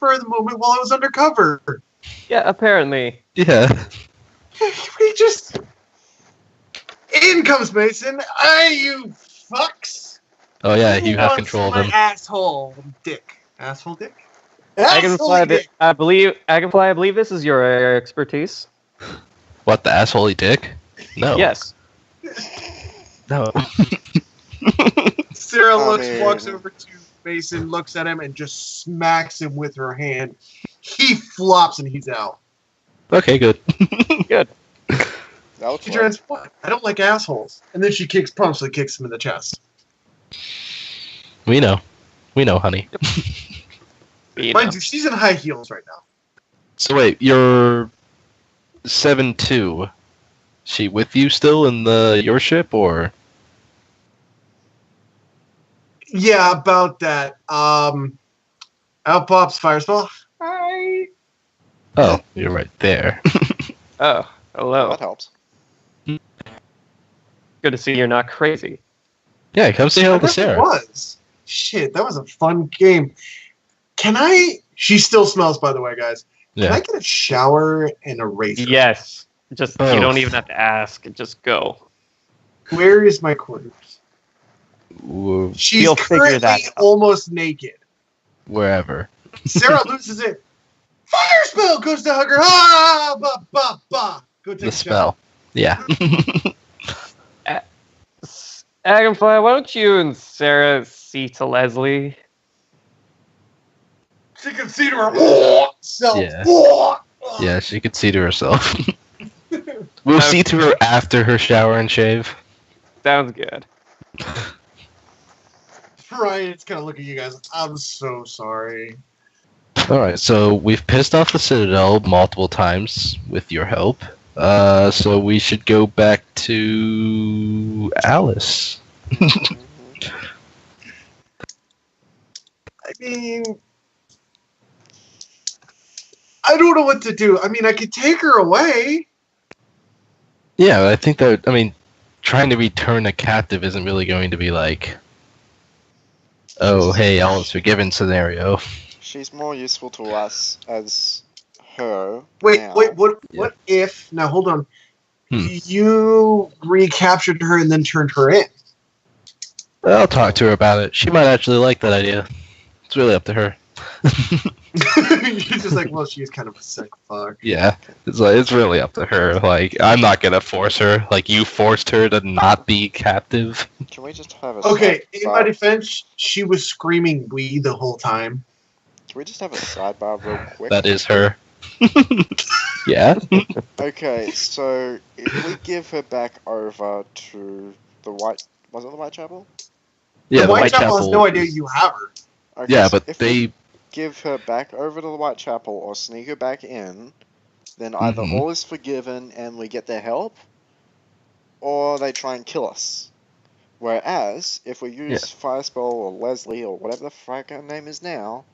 for the moment while I was undercover. Yeah, apparently. Yeah. We just... In comes Mason. You fucks. Oh yeah, Who you have wants control of my him. asshole dick. Asshole dick? Dragonfly, dick. I believe this is your expertise. What, the assholey dick? No. Yes. No. Sarah I walks mean- over to Mason, looks at him, and just smacks him with her hand. He flops and he's out. Okay, good. Good. That was She fun. turns, I don't like assholes. And then she promptly kicks him in the chest. We know. We know, honey. You know. Mind you, she's in high heels right now. So wait, you're 7-2. She with you still in your ship, or? Yeah, about that. Out pops Firespell. Hi. Oh, you're right there. Oh, hello. That helps. Good to see you're not crazy. Yeah, come say I hello to never Sarah. was. Shit, that was a fun game. Can I... She still smells, by the way, guys. Can Yeah. I get a shower and a razor? Yes. Just Both. you don't even have to ask. Just go. Where is my quarters? Ooh, She's You'll figure currently that out. almost naked. wherever. Sarah loses it. Fire spell goes to hug her. Ah, ba, ba, ba. Go take The a shower. spell. Yeah. Dragonfly, why don't you and Sarah see to Leslie? She can see to her self. Yeah. Yeah, she could see to herself. We'll see to her after her shower and shave. Sounds good. Ryan's gonna look at you guys. I'm so sorry. Alright, so we've pissed off the Citadel multiple times with your help. So we should go back to Alice. I mean, I don't know what to do. I mean, I could take her away. Yeah, I think that, trying to return a captive isn't really going to be like, oh, hey, all is forgiven scenario. She's more useful to us as her. Wait, now. what if? Now, hold on. Hmm. You recaptured her and then turned her in. I'll talk to her about it. She might actually like that idea. It's really up to her. You're just like, well, she's kind of a sick fuck. Yeah, it's really up to her. Like, I'm not gonna force her. Like, you forced her to not be captive. Can we just have a Okay, in my sidebar? defense, she was screaming "we" the whole time. Can we just have a sidebar real quick? That is her. Yeah. Okay, so if we give her back over to the White... Was it the Whitechapel? Yeah, the Whitechapel has no idea you have her. Okay, Yeah, so but if we they. give her back over to the Whitechapel or sneak her back in, then either Mhm. all is forgiven and we get their help, or they try and kill us. Whereas, if we use Firespell or Leslie or whatever the fuck her name is now,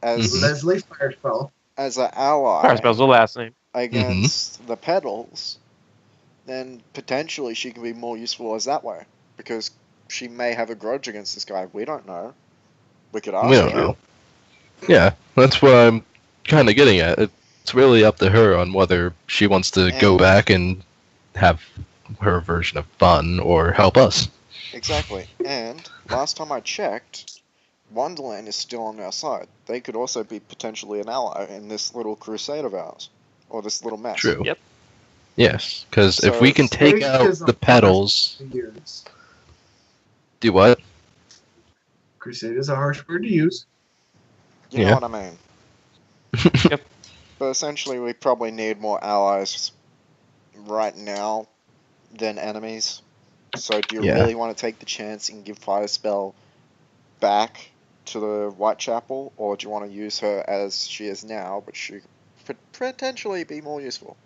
as Mhm. Leslie Firespell. as an ally Firespell's the last name. against the Petals, then potentially she can be more useful as that way. Because she may have a grudge against this guy. We don't know. We could ask We don't her. know. Yeah, that's what I'm kind of getting at. It's really up to her on whether she wants to go And- back and have her version of fun or help us. Exactly. And last time I checked, Wonderland is still on our side. They could also be potentially an ally in this little crusade of ours. Or this little mess. True. Yep. Yes, because So if we can take Maybe out because the of petals, Years. do what? Crusade is a harsh word to use. You Yeah. know what I mean? Yep. But essentially, we probably need more allies right now than enemies. So do you Yeah. really want to take the chance and give Firespell back to the Whitechapel? Or do you want to use her as she is now, but she could potentially be more useful?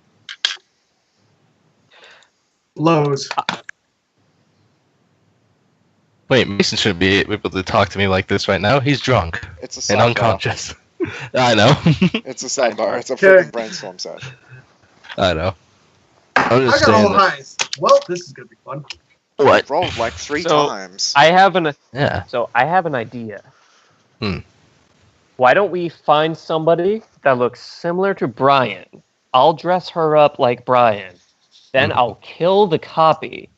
Lows. Wait, Mason shouldn't be able to talk to me like this right now. He's drunk It's a and sidebar. unconscious. I know. It's a sidebar. It's a Okay. freaking brainstorm session. I know. I'm I just got all saying that. highs. Well, this is gonna be fun. What? Rolled like 3 So, times. I have an Yeah. so I have an idea. Why don't we find somebody that looks similar to Brian? I'll dress her up like Brian. Then I'll kill the copy.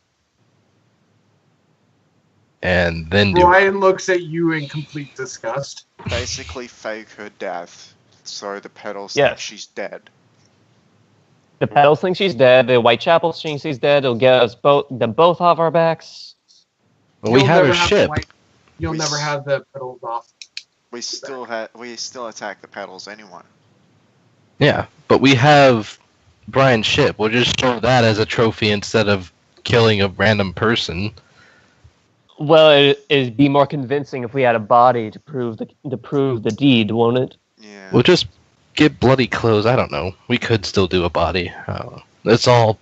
And then do Brian looks at you in complete disgust. Basically fake her death, so the pedals Yes. think she's dead. The pedals think she's dead. The Whitechapel thinks she's dead. It'll get us both off our backs. Well, we You'll have never a ship. You'll We never s- have the pedals off. We still attack the pedals anyway. Yeah, but we have Brian's ship. We'll just show that as a trophy instead of killing a random person. Well, it'd be more convincing if we had a body to prove the deed, won't it? Yeah. We'll just get bloody clothes. I don't know. We could still do a body. I don't know. It's all.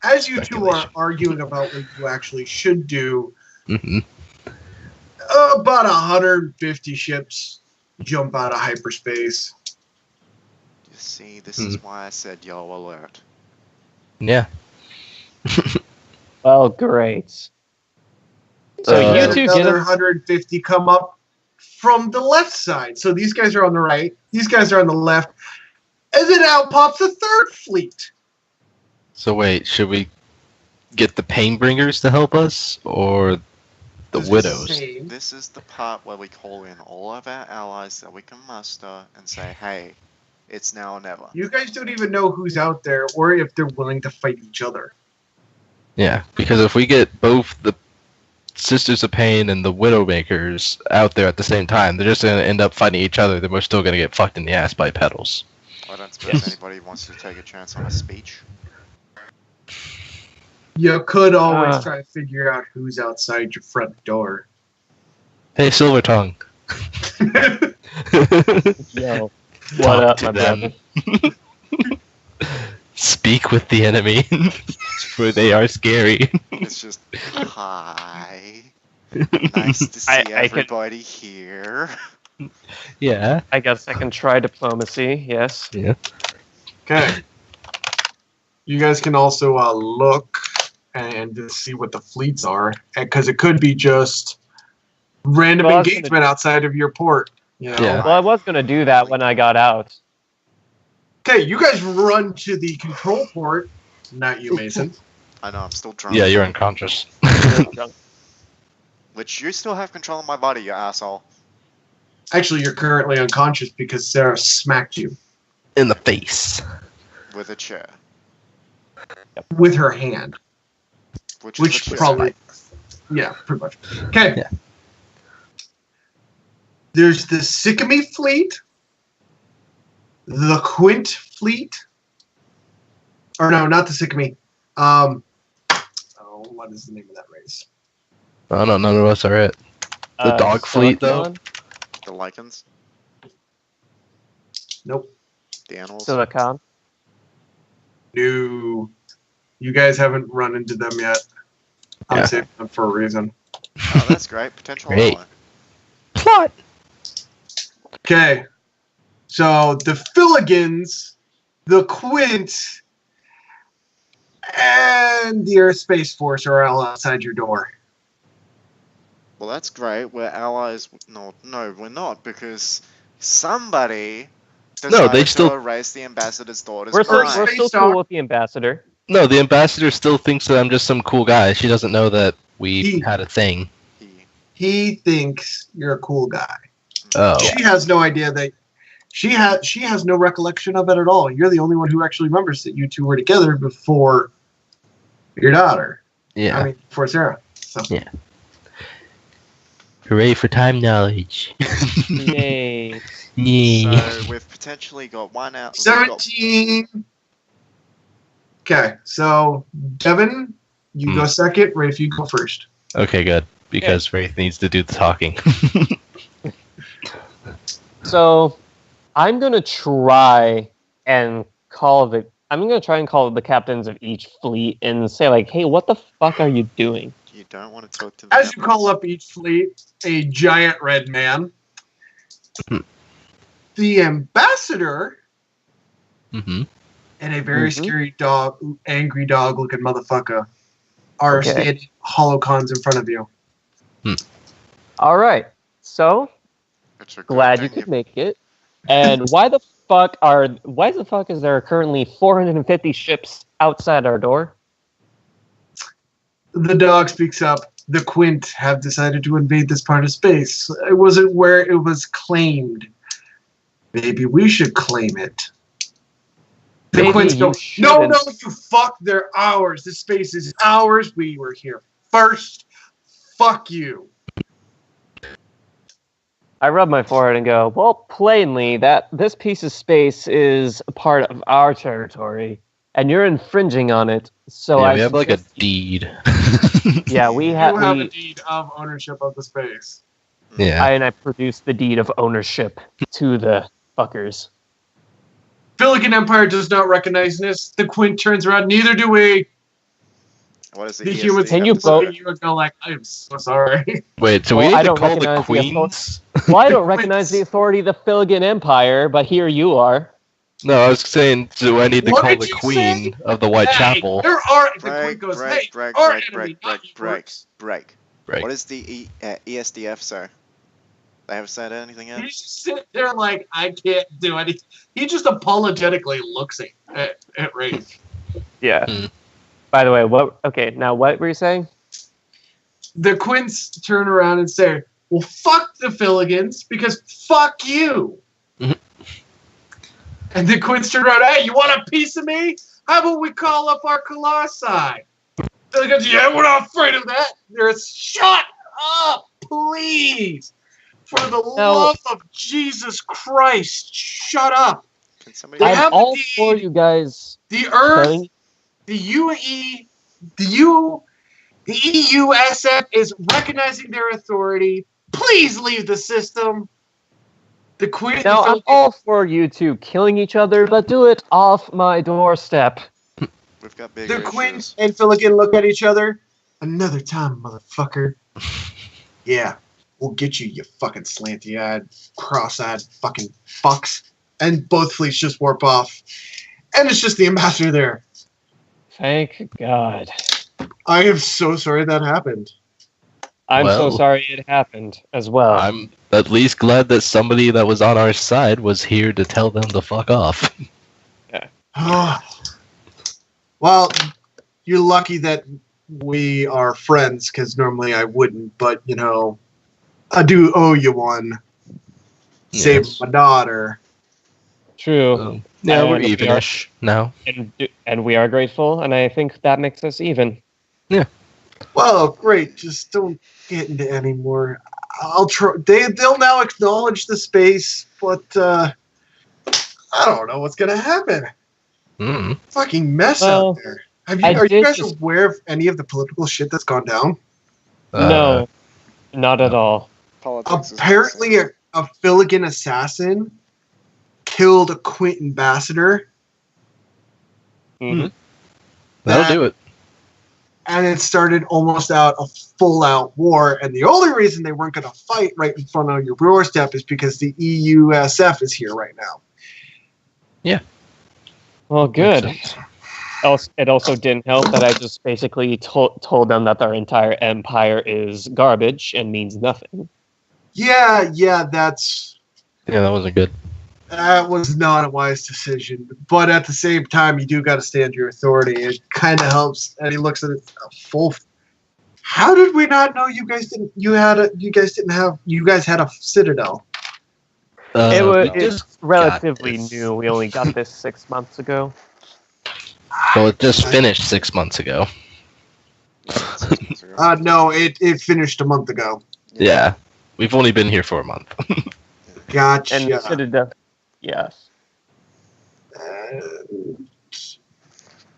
As you two are Speculation. arguing about what you actually should do, Hmm. about 150 ships jump out of hyperspace. You see, this is why I said yellow alert. Yeah. Well, great. So you And two get another us. 150 come up from the left side. So these guys are on the right. These guys are on the left. And then out pops a third fleet. So wait, should we get the Painbringers to help us, or the This is Widows? insane. This is the part where we call in all of our allies that we can muster and say, hey, it's now or never. You guys don't even know who's out there or if they're willing to fight each other. Yeah, because if we get both the Sisters of Pain and the Widowmakers out there at the same time, they're just going to end up fighting each other. Then we're still going to get fucked in the ass by pedals. I don't suppose anybody wants to take a chance on a speech. You could always Ah. try to figure out who's outside your front door. Hey, Silver Tongue. Yo, what Talk up, to my them. brother? Speak with the enemy, for they are scary. It's just, hi. Nice to see I could- everybody here. Yeah. I guess I can try diplomacy. Yes. Okay. You guys can also look and just see what the fleets are, because it could be just random Well, I was gonna- engagement outside of your port. You know? Yeah. Well, I was gonna do that when I got out. Okay, you guys run to the control port. Not you, Mason. I know, I'm still drunk. Yeah, you're unconscious. Which you still have control of my body, you asshole. Actually, you're currently unconscious because Sarah smacked you In the face. With a chair. with her hand. Which Which is a chair. probably, yeah, pretty much. Okay. Yeah. There's the Sycamore fleet, the Quint fleet, or no, not the Sycamore. Oh, what is the name of that race? Oh no, none of us are it. The dog fleet, though? Silicon? The lichens, Nope. the animals. Silicon. No. You guys haven't run into them yet. I'm Yeah. saving them for a reason. Oh, that's great. Potential Great. ally. Plot! Okay. So the Filligans, the Quint, and the Air Space Force are all outside your door. Well, that's great. We're allies. No, we're not, because somebody decided they to still- erase the ambassador's daughter's We're still, First we're mind. face still cool talk. with the ambassador. No, the ambassador still thinks that I'm just some cool guy. She doesn't know that we He- had a thing. He thinks you're a cool guy. Oh. She has no idea that she has no recollection of it at all. You're the only one who actually remembers that you two were together before your daughter. Yeah. I mean, before Sarah. So Hooray for time knowledge. Yay. Yeah. So we've potentially got one out. we've got- 17. Okay, so Devin, you go second. Rafe, you go first. Okay, good. Because Wraith needs to do the talking. So, I'm gonna try and call the captains of each fleet and say like, "Hey, what the fuck are you doing?" You don't want to talk to the As you captain. call up each fleet, a giant red man. The ambassador Mm-hmm. and a very Mhm. scary dog, angry dog looking motherfucker are Okay. standing holocons in front of you. All right. So, It's a good Glad you thing could make it. And why the fuck is there currently 450 ships outside our door? The dog speaks up. The Quint have decided to invade this part of space. It wasn't where it was claimed. Maybe we should claim it. The Maybe Quints you go, shouldn't. no, you fuck, they're ours. This space is ours. We were here first. Fuck you. I rub my forehead and go, well, plainly, that this piece of space is a part of our territory, and you're infringing on it. So Yeah, I we have like a suggest- deed. Yeah, we You have a have. deed of ownership of the space. Yeah. I produced the deed of ownership to the fuckers. Billigan Empire does not recognize this. The Quint turns around. Neither do we. What is the The ESD humans Can have you to vote? say? look at you and go like, I'm so sorry. Wait, so Well, we I need to don't call the recognize the queens? Well, I don't recognize the authority of the Filligan Empire, but here you are. No, I was saying, do I need to What call did the you queen say? of the Whitechapel? There are. The Break, Quint goes, break, hey, break, our break, enemy, break, not break, yours. break. Right. What is the ESDF, sir? They haven't said anything yet? He just sit there like, I can't do anything. He just apologetically looks at Wraith. Yeah. Hmm. By the way, what were you saying? The Quints turn around and say, well, fuck the Filligans, because fuck you. Mhm. And the Quints turn around, hey, you want a piece of me? How about we call up our Colossi? Filligans, yeah, we're not afraid of that. There's, shut up, please. For the love of Jesus Christ, shut up. Can somebody They I'm have all the for deed. you guys The Earth, telling the UE, the EUSF is recognizing their authority. Please leave the system. The Queen. Now, I'm all for you two killing each other, but do it off my doorstep. We've got bigger The Quinn issues. and Filligan look at each other. Another time, motherfucker. Yeah, we'll get you, you fucking slanty-eyed, cross-eyed fucking fucks. And both fleets just warp off. And it's just the ambassador there. Thank God. I am so sorry that happened. I'm so Well, sorry it happened as well. I'm at least glad that somebody that was on our side was here to tell them to fuck off. Well, you're lucky that we are friends, because normally I wouldn't, but, you know, I do owe you one. Save Yes. my daughter. True. Yeah, we're And we are- evenish now. And we are grateful, and I think that makes us even. Well, great. Just don't get into any more. I'll try. They'll now acknowledge the space, but I don't know what's gonna happen. Mm. Fucking mess Well, out there. Are I you did guys just- aware of any of the political shit that's gone down? No, not at all. Politics is Apparently, a Filligan assassin killed a Quint ambassador, Mhm. That'll do it. and it started almost out a full-out war. And the only reason they weren't going to fight right in front of your doorstep is because the EUSF is here right now. Well, good. Makes sense. It also didn't help that I just basically told them that their entire empire is garbage and means nothing. Yeah, Yeah, that wasn't good. that was not a wise decision. But at the same time, you do got to stand your authority. It kind of helps. And he looks at it full. How did we not know you guys didn't? You guys had a citadel. It's relatively this. new. We only got this 6 months ago. Well, it just finished 6 months ago. No, it finished a month ago. Yeah. We've only been here for a month. Gotcha. And Citadel. Yes.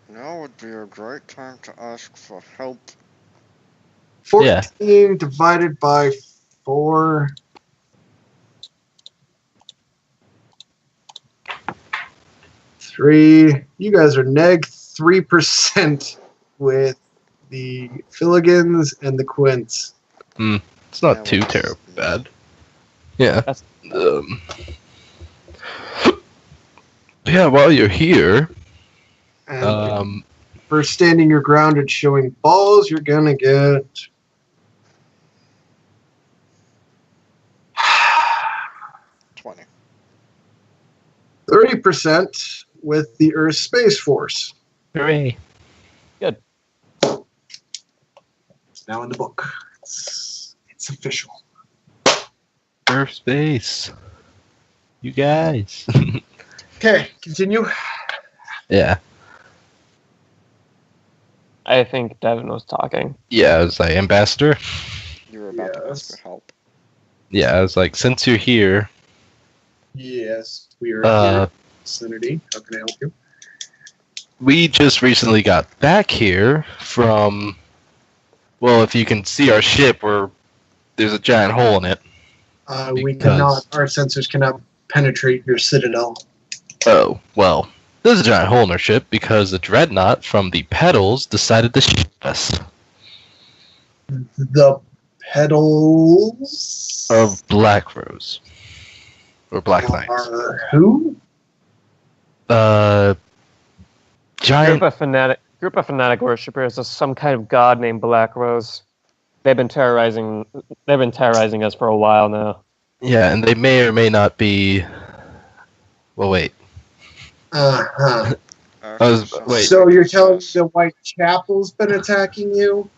Now would be a great time to ask for help. 14 divided by 4. Three. You guys are neg 3% with the Filligans and the Quints. It's not Yeah, too well, terribly bad. Yeah. That's- Yeah, while you're here, And for standing your ground and showing balls, you're gonna get 20. 30% with the Earth Space Force. Hooray. It's now in the book. It's official. Earth space. You guys. Okay, continue. Yeah. I think Devin was talking. Yeah, I was like, Ambassador? You were about to ask Yes. for help. Yeah, I was like, since you're here, Yes, we are here in the vicinity. How can I help you? we just recently got back here from, well, if you can see our ship, there's a giant hole in it. We Because- cannot. Our sensors cannot penetrate your citadel. Oh, well, there's a giant hole in our ship because the dreadnought from the pedals decided to shoot us. The pedals Of Black Rose. Or Black Knights. are who? Giant. Group of fanatic worshippers of some kind of god named Black Rose. They've been terrorizing us for a while now. Yeah, and they may or may not be. Well, wait. Uh-huh. Wait. So you're telling me the Whitechapel's been attacking you?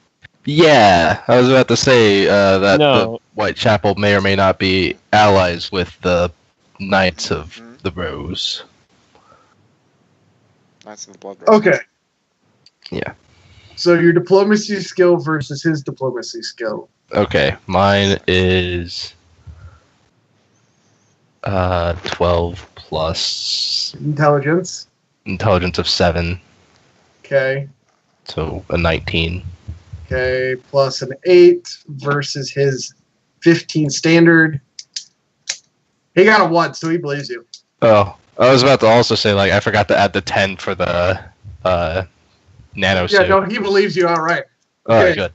Yeah, I was about to say that No. the Whitechapel may or may not be allies with the Knights of the Rose. Knights of the Blood Rose. Okay. Yeah. So your diplomacy skill versus his diplomacy skill. Okay, mine is 12 plus Intelligence. intelligence of 7, Okay. so a 19. Okay. Plus an 8 versus his 15 standard. He got a 1, so he believes you. Oh, I was about to also say, like, I forgot to add the 10 for the nano suit. Yeah, no, he believes you outright. Alright, okay. good.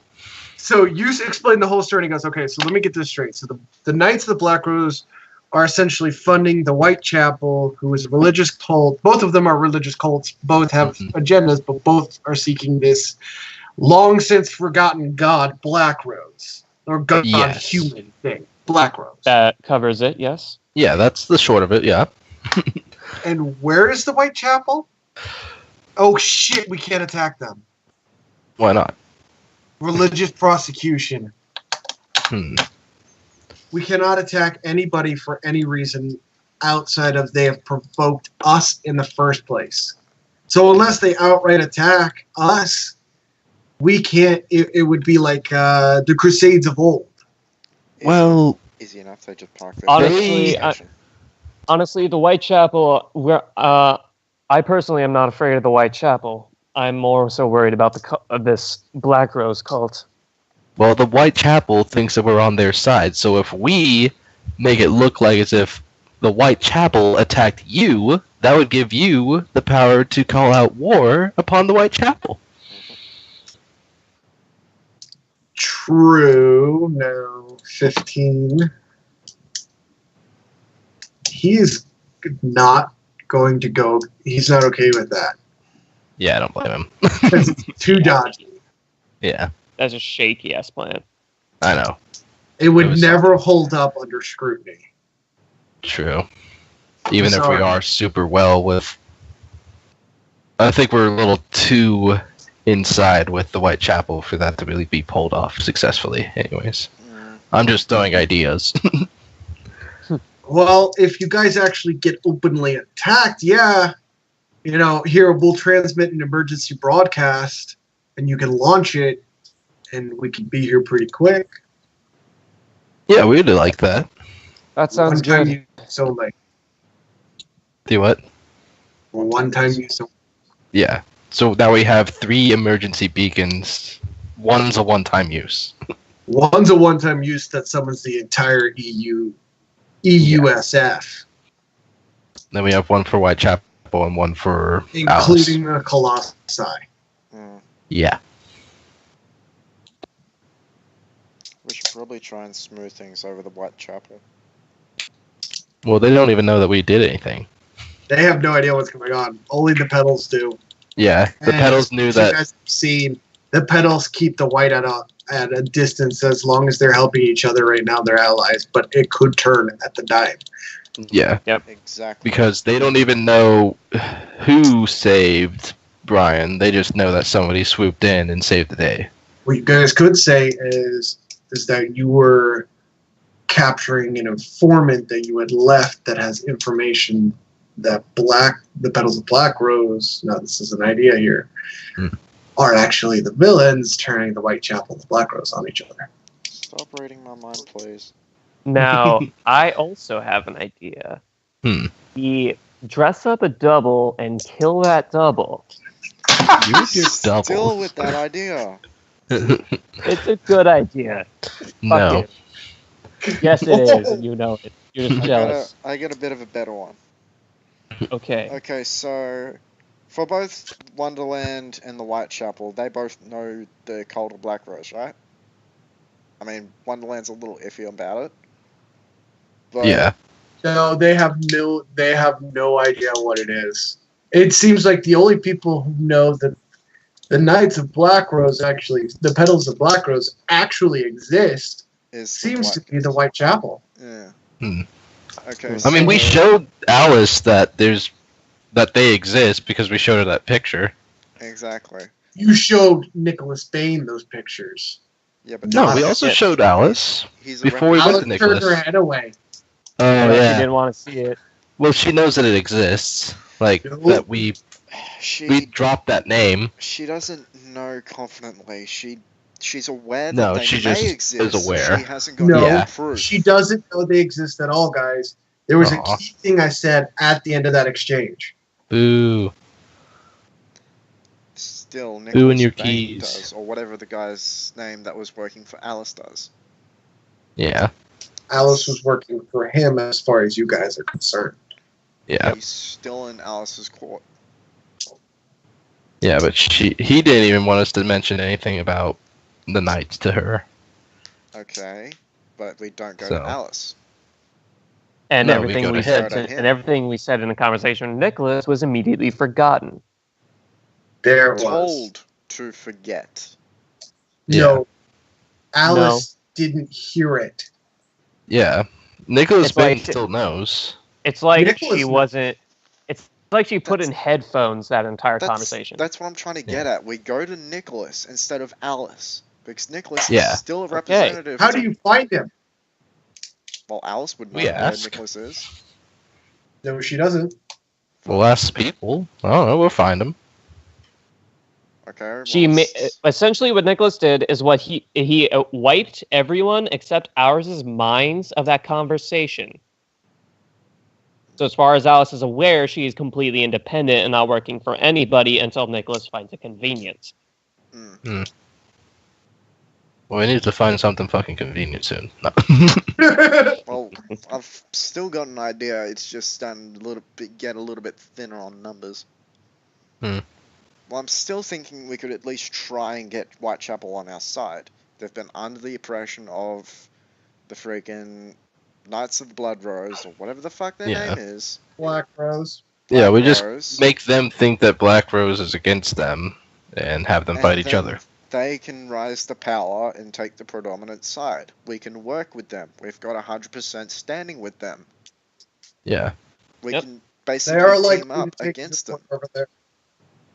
So you explain the whole story, and he goes, okay, so let me get this straight. So the Knights of the Black Rose are essentially funding the Whitechapel, who is a religious cult. Both of them are religious cults. Both have agendas, but both are seeking this long since forgotten god, Black Rose. Or god Yes. human thing. Black Rose. That covers it, yes? Yeah, that's the short of it, yeah. And where is the Whitechapel? Oh shit, we can't attack them. Why not? Religious prosecution. We cannot attack anybody for any reason outside of they have provoked us in the first place. So unless they outright attack us, we can't. It would be like the Crusades of old. Well, Easy enough. They just park their Honestly, station. Honestly, the Whitechapel, I personally am not afraid of the Whitechapel. I'm more so worried about this Black Rose cult. well, the Whitechapel thinks that we're on their side, so if we make it look like as if the Whitechapel attacked you, that would give you the power to call out war upon the Whitechapel. True. No, 15. He's not going to go. He's not okay with that. Yeah, I don't blame him. Because it's too dodgy. Yeah, That's a shaky ass plan. I know. It would It was- never hold up under scrutiny. True. Even if we Sorry. are super well with... I think we're a little too inside with the Whitechapel for that to really be pulled off successfully, anyways. I'm just throwing ideas. Well, if you guys actually get openly attacked, yeah, here we'll transmit an emergency broadcast, and you can launch it, and we can be here pretty quick. Yeah, we would like that. That sounds One-time good. use only. Do what? One-time use only. Yeah. So now we have 3 emergency beacons. One's a one-time use. One's a one-time use that summons the entire EUSF, Then we have one for Whitechapel and one for including Alice. the Colossi. Yeah. We should probably try and smooth things over the Whitechapel. Well, they don't even know that we did anything. They have no idea what's going on. Only the pedals do. Yeah, the And pedals knew as you that. guys have seen, the pedals keep the white at a distance as long as they're helping each other right now. They're allies, but it could turn at the dime. Yeah, Exactly. because they don't even know who saved Brian. They just know that somebody swooped in and saved the day. What you guys could say is that you were capturing an informant that you had left that has information that the petals of Black Rose, now this is an idea here, are actually the villains turning the Whitechapel and the Black Rose on each other. Stop reading my mind, please. Now, I also have an idea. We dress up a double and kill that double. You and your double. Still with that idea. It's a good idea. No. Fuck it. Yes, it is, and you know it. You're just jealous. I got a bit of a better one. Okay. Okay, so for both Wonderland and the Whitechapel, they both know the Cult of Black Rose, right? I mean, Wonderland's a little iffy about it. But Yeah. No, they have no idea what it is. It seems like the only people who know that the Knights of Black Rose the petals of Black Rose actually exist seems to be the Whitechapel. Yeah. Hmm. Okay. I mean, we showed Alice that they exist because we showed her that picture. Exactly. You showed Nicholas Bain those pictures. Yeah, but No, we also showed Alice before we went to Alice turned her Nicholas. head away. Oh She yeah. didn't want to see it. Well, she knows that it exists. Like that we dropped that name. She doesn't know confidently. She's aware that No, they she may just exist. is aware. She hasn't got No, any proof. she doesn't know they exist at all, guys. There was a key thing I said at the end of that exchange. Boo. Still, Boo Nicholas in your Bain keys. does, or whatever the guy's name that was working for Alice does. Yeah. Alice was working for him as far as you guys are concerned. Yeah. He's still in Alice's court. Yeah, but he didn't even want us to mention anything about the Knights to her. Okay, but we don't go So. to Alice. And No, we everything go we to said him. and everything we said in the conversation with Nicholas was immediately forgotten. There it was. Told to forget. No, Alice didn't hear it. Yeah. Nicholas It's Bain like- still knows. It's like Nicholas- she wasn't. It's like she put in headphones that entire conversation. That's what I'm trying to get at. We go to Nicholas instead of Alice. Because Nicholas Yeah. is still a representative. How do you find him? Well, Alice would know We where ask. Nicholas is. No, she doesn't. We'll ask people. I don't know. We'll find them. Okay. Essentially what Nicholas did is what he wiped everyone except ours' minds of that conversation. So as far as Alice is aware, she is completely independent and not working for anybody until Nicholas finds it convenient. Well, we need to find something fucking convenient soon. No. Well, I've still got an idea. It's just starting get a little bit thinner on numbers. Well, I'm still thinking we could at least try and get Whitechapel on our side. They've been under the oppression of the freaking Knights of the Blood Rose, or whatever the fuck their name is. Black Rose. Yeah, we Black just Rose. make them think that Black Rose is against them and have them fight each then other. They can rise to power and take the predominant side. We can work with them. We've got 100% standing with them. Yeah. We Yep. can They basically are team likely to up take against them. over there,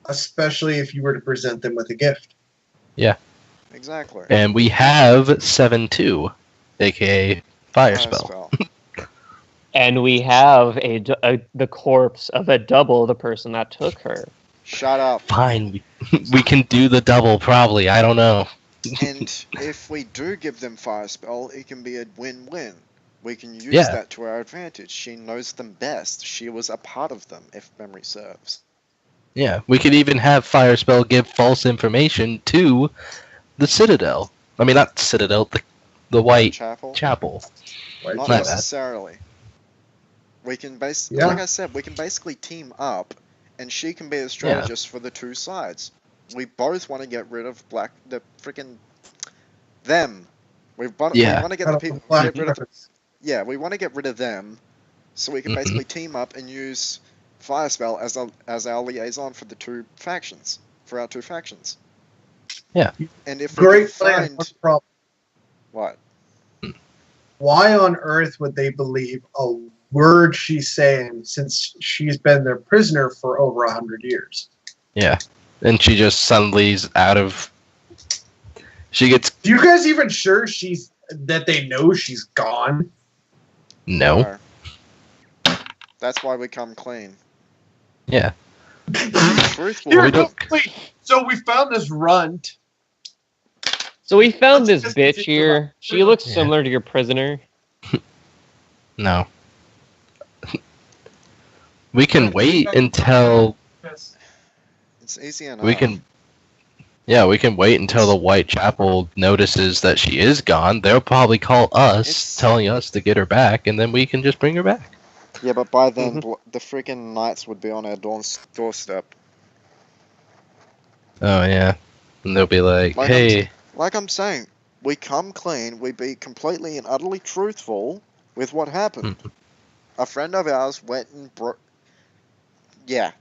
especially if you were to present them with a gift. Exactly. And we have 7-2, aka Fire Spell. And we have the corpse of a double, the person that took her. Shut up. Fine, we can do the double probably. I don't know. And if we do give them Fire Spell, it can be a win-win. We can use Yeah. that to our advantage. She knows them best. She was a part of them, if memory serves. Yeah, we could even have Fire Spell give false information to the Citadel. I mean, not Citadel, the White Chapel? Chapel. Right? Not My bad. necessarily. We can Yeah. like I said, we can basically team up, and she can be a strategist for the two sides. We both want to get rid of the freaking them. We want to get the people. Black Get rid of, Rose. yeah, we want to get rid of them, so we can basically team up and use Fire Spell as our liaison for the two factions, for our two factions. Yeah. And if we Great can plan. find What's the problem? what? Why on earth would they believe a word she's saying since she's been their prisoner for over 100 years. Yeah. And she just suddenly's out of... She gets... Do you guys even sure that they know she's gone? No. That's why we come clean. Yeah. Truthful. Here, we don't- wait. So we found this runt. So we found Let's this just bitch continue here. on. She looks Yeah. similar to your prisoner. No. We can wait until... Yes. It's easy enough. We can... Yeah, we can wait until the Whitechapel notices that she is gone. They'll probably call us, It's- telling us to get her back, and then we can just bring her back. Yeah, but by then the freaking knights would be on our doorstep. Oh, yeah. And they'll be like, Like hey... Like I'm saying, we come clean. We be completely and utterly truthful with what happened. A friend of ours went and Yeah,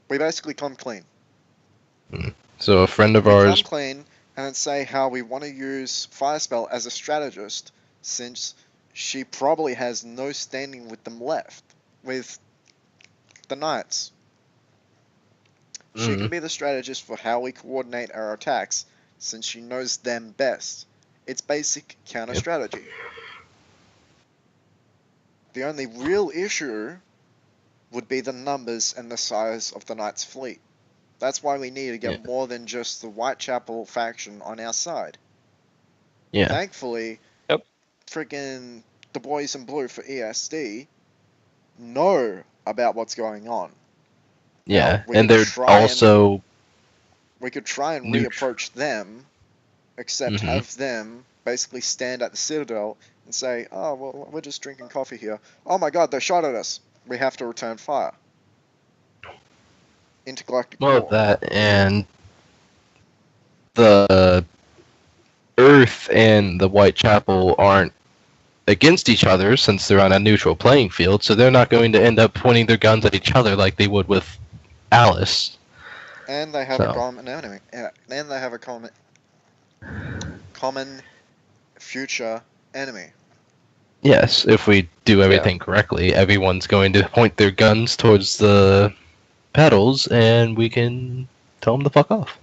we basically come clean. So a friend of We ours... come clean and then say how we want to use Firespell as a strategist, since she probably has no standing with them left, with the knights. She can be the strategist for how we coordinate our attacks, since she knows them best. It's basic counter strategy. The only real issue would be the numbers and the size of the Knights' fleet. That's why we need to get more than just the Whitechapel faction on our side. Yeah. Thankfully, Yep. freaking the boys in blue for ESD know about what's going on. Yeah, Now, we and could they're try also... We could try and Neutral. reapproach them, except Mhm. have them basically stand at the Citadel and say, oh, well, we're just drinking coffee here. Oh my god, they shot at us. We have to return fire. Intergalactic Well, war. that and the Earth and the Whitechapel aren't against each other since they're on a neutral playing field, so they're not going to end up pointing their guns at each other like they would with Alice. And they have So. a common enemy. And they have a common future enemy. Yes, if we do everything correctly, everyone's going to point their guns towards the pedals, and we can tell them to fuck off.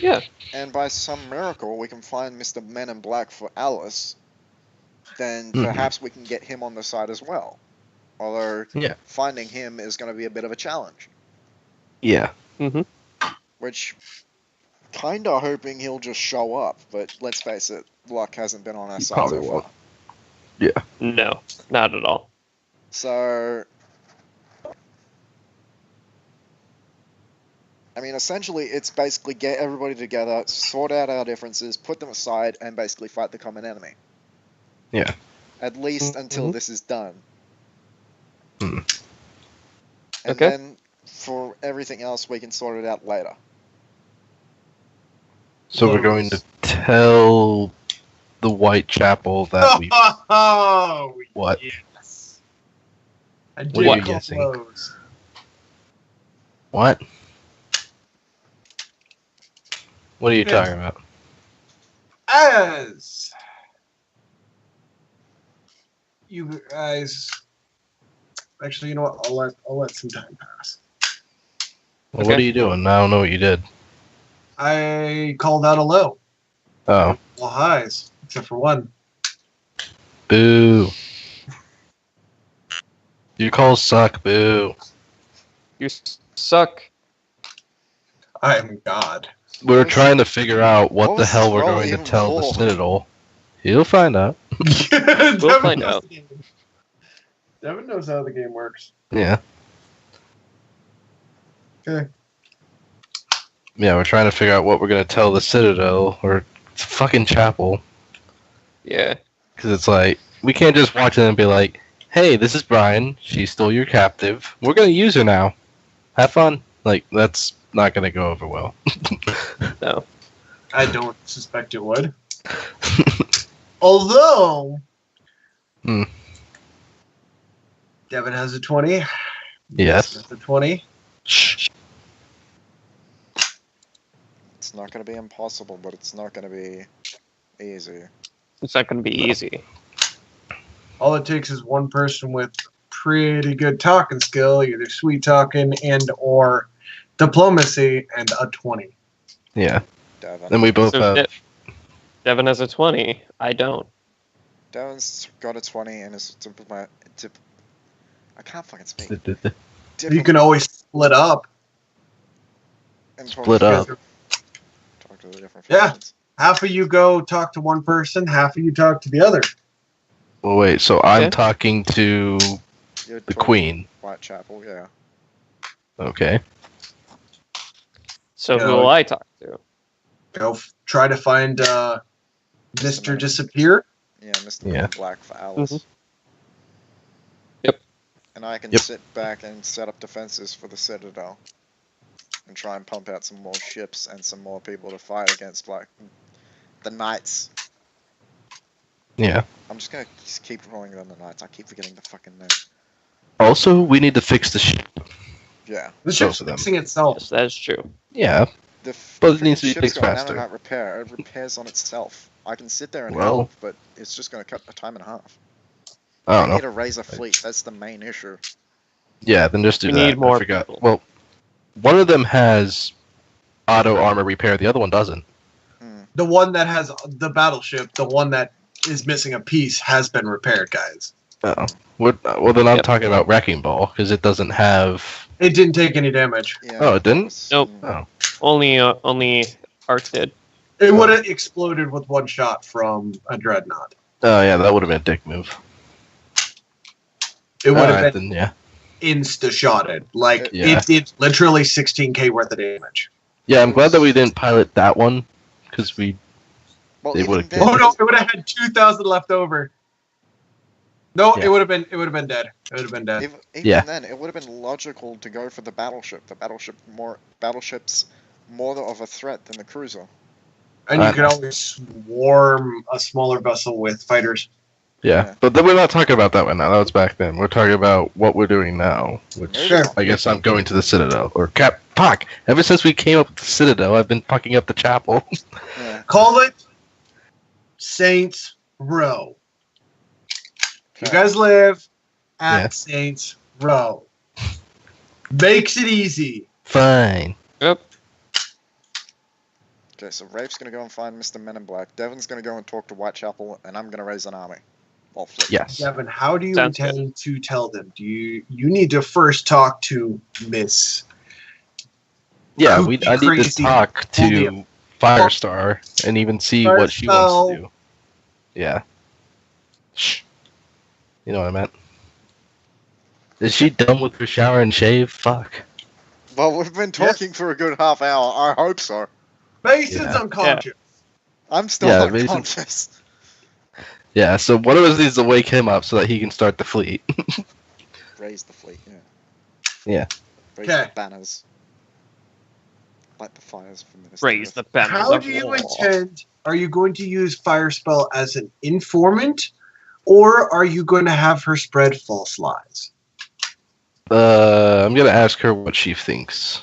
Yeah. And by some miracle, we can find Mr. Men in Black for Alice. Then perhaps we can get him on the side as well. Although finding him is going to be a bit of a challenge. Yeah. Mm-hmm. Which, kinda hoping he'll just show up, but let's face it, luck hasn't been on our side so far. Yeah. No, not at all. So, I mean, essentially, it's basically get everybody together, sort out our differences, put them aside, and basically fight the common enemy. Yeah. At least until this is done. And Okay. then, for everything else, we can sort it out later. So we're going to tell the Whitechapel that we... Oh, What? yes. I What are you did call guessing? those. What? What are you talking about? As you guys, actually, you know what? I'll let some time pass. Well, what are you doing? I don't know what you did. I called out a low. Oh. All highs, except for one. Boo. Your calls suck, boo. You suck. I am God. We're trying to figure out what what the was hell we're Thrall going to even tell the for? Citadel. You'll find out. We'll find out. Devin knows how the game works. Yeah. Okay. Yeah, we're trying to figure out what we're going to tell the Citadel or fucking Chapel. Yeah. Because it's like, we can't just watch it and be like, hey, this is Brian. She stole your captive. We're going to use her now. Have fun. Like, that's not going to go over well. No. I don't suspect it would. Although, Devin has a 20. Yes. That's a 20. Shh. It's not going to be impossible, but it's not going to be easy. It's not going to be easy. All it takes is one person with pretty good talking skill, either sweet talking and or diplomacy, and a 20. Yeah. Devin. And we both So have. Devin has a 20. I don't. Devin's got a 20 and is I can't fucking speak. You can always split up. And Split up. Talk to the different Yeah. factions. Half of you go talk to one person, half of you talk to the other. Well, wait, so I'm Yeah. talking to You're the talking queen. Whitechapel, yeah. Okay. So You who know, will I talk to? Go try to find Mr. Disappear. Yeah, Mr. Yeah. Men in Black for Alice. Yep. And I can Yep. sit back and set up defenses for the Citadel. And try and pump out some more ships and some more people to fight against the Knights. Yeah. I'm just gonna keep calling them the Knights. I keep forgetting the fucking name. Also, we need to fix the ship. Yeah. The Both ship's of them. fixing itself. Yes, that's true. Yeah. The But it needs to be ship's fixed got faster. nanite repair. It repairs on itself. I can sit there and Well- help, but it's just gonna cut the time in half. I don't We need know. to raise a fleet. That's the main issue. Yeah, then just do We that. need more I forgot. people. Well, one of them has auto armor repair. The other one doesn't. The one that has the battleship, the one that is missing a piece, has been repaired, guys. Oh. Well, then I'm Yep. talking about Wrecking Ball because it doesn't have. It didn't take any damage. Yeah, Oh, it didn't? was- Nope. Oh. Only Arc did. It would have exploded with one shot from a dreadnought. Oh yeah, that would have been a dick move. It would have Alright, been then yeah. insta-shotted. Like, Yeah. it did literally 16k worth of damage. Yeah, I'm glad that we didn't pilot that one because we. Well, They even would've then, killed Oh no, it would have had 2,000 left over. No, Yeah. it would have been dead. It would have been dead. Even Yeah. then, it would have been logical to go for the battleship. The battleship's more of a threat than the cruiser. And you I could know. always swarm a smaller vessel with fighters. Yeah. Yeah. But then we're not talking about that one now. That was back then. We're talking about what we're doing now, which Sure. I guess I'm going to the Citadel or Fuck. Ever since we came up with the Citadel, I've been fucking up the chapel. Yeah. Call it Saints Row. You guys live at Yeah. Saints Row. Makes it easy. Fine. Yep. Okay, so Rafe's gonna go and find Mr. Men in Black. Devon's gonna go and talk to Whitechapel, and I'm gonna raise an army. Well, fleet. Yes. Devin, how do you Sounds good. intend to tell them? Do you need to first talk to Miss? Yeah, Who I need to crazy talk to William. Firestar and even see what she wants to do. Yeah. Shh. You know what I meant. Is she done with her shower and shave? Fuck. Well, we've been talking for a good half hour. I hope so. Mason's Yeah. unconscious. I'm still Yeah, unconscious. Yeah, so one of us needs to wake him up so that he can start the fleet. Raise the fleet, yeah. Yeah. Raise Okay. the banners. Light the fires for Minister. Raise the banners How of do you war. intend? Are you going to use Fire Spell as an informant, or are you going to have her spread false lies? I'm gonna ask her what she thinks.